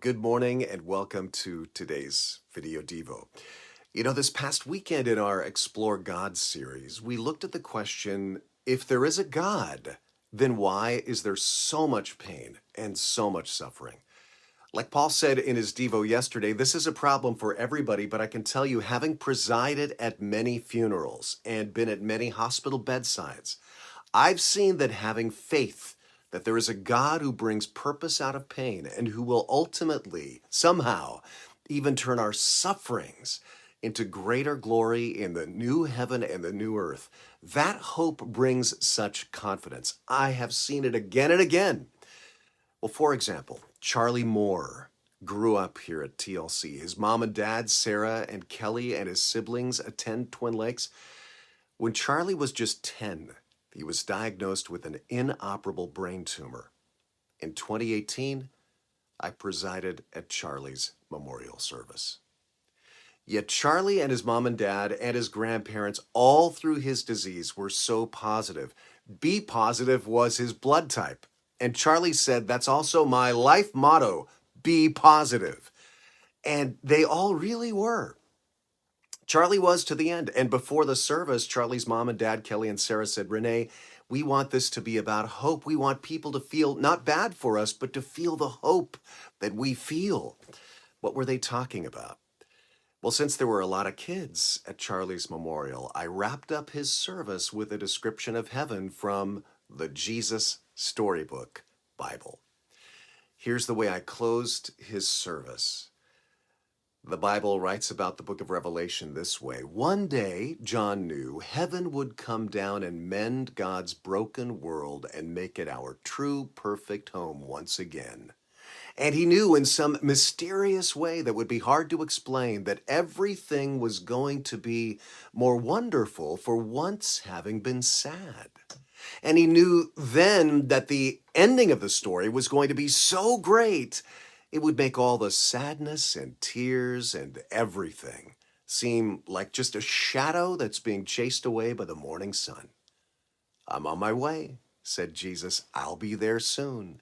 good morning and welcome to today's video Devo. This past weekend in our Explore God series, we looked at the question, if there is a God, then why is there so much pain and so much suffering? Like Paul said in his Devo yesterday, this is a problem for everybody, but I can tell you, having presided at many funerals and been at many hospital bedsides, I've seen that having faith that there is a God who brings purpose out of pain and who will ultimately, somehow, even turn our sufferings into greater glory in the new heaven and the new earth. That hope brings such confidence. I have seen it again and again. Well, for example, Charlie Moore grew up here at TLC. His mom and dad, Sarah and Kelly, and his siblings attend Twin Lakes. When Charlie was just 10, he was diagnosed with an inoperable brain tumor. In 2018, I presided at Charlie's memorial service. Yet Charlie and his mom and dad and his grandparents, all through his disease, were so positive. B positive was his blood type. And Charlie said, that's also my life motto, be positive. And they all really were. Charlie was to the end. And before the service, Charlie's mom and dad, Kelly and Sarah, said, Rene, we want this to be about hope. We want people to feel not bad for us, but to feel the hope that we feel. What were they talking about? Well, since there were a lot of kids at Charlie's memorial, I wrapped up his service with a description of heaven from the Jesus Storybook Bible. Here's the way I closed his service. The Bible writes about the book of Revelation this way. One day, John knew, heaven would come down and mend God's broken world and make it our true, perfect home once again. And he knew in some mysterious way that would be hard to explain that everything was going to be more wonderful for once having been sad. And he knew then that the ending of the story was going to be so great it would make all the sadness and tears and everything seem like just a shadow that's being chased away by the morning sun. I'm on my way, said Jesus. I'll be there soon.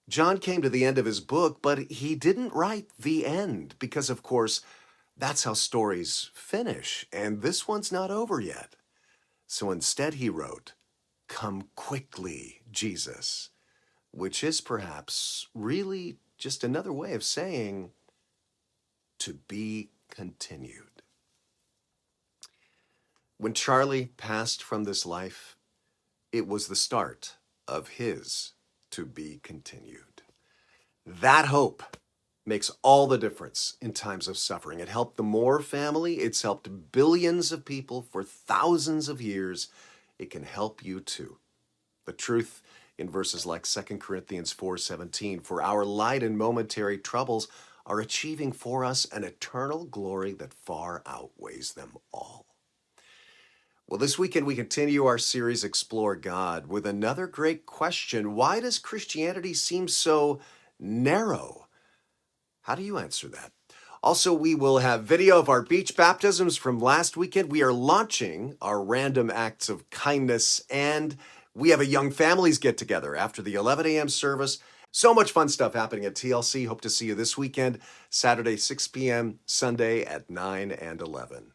John came to the end of his book, but he didn't write the end because, of course, that's how stories finish, and this one's not over yet. So instead he wrote, Come quickly, Jesus, which is perhaps really just another way of saying to be continued. When Charlie passed from this life, it was the start of his to be continued. That hope makes all the difference in times of suffering. It helped the Moore family. It's helped billions of people for thousands of years. It can help you too. The truth in verses like 2 Corinthians 4:17, for our light and momentary troubles are achieving for us an eternal glory that far outweighs them all. Well, this weekend we continue our series Explore God with another great question. Why does Christianity seem so narrow? How do you answer that? Also, we will have video of our beach baptisms from last weekend. We are launching our random acts of kindness, and we have a young families get together after the 11 a.m. service. So much fun stuff happening at TLC. Hope to see you this weekend, Saturday, 6 p.m., Sunday at 9 and 11.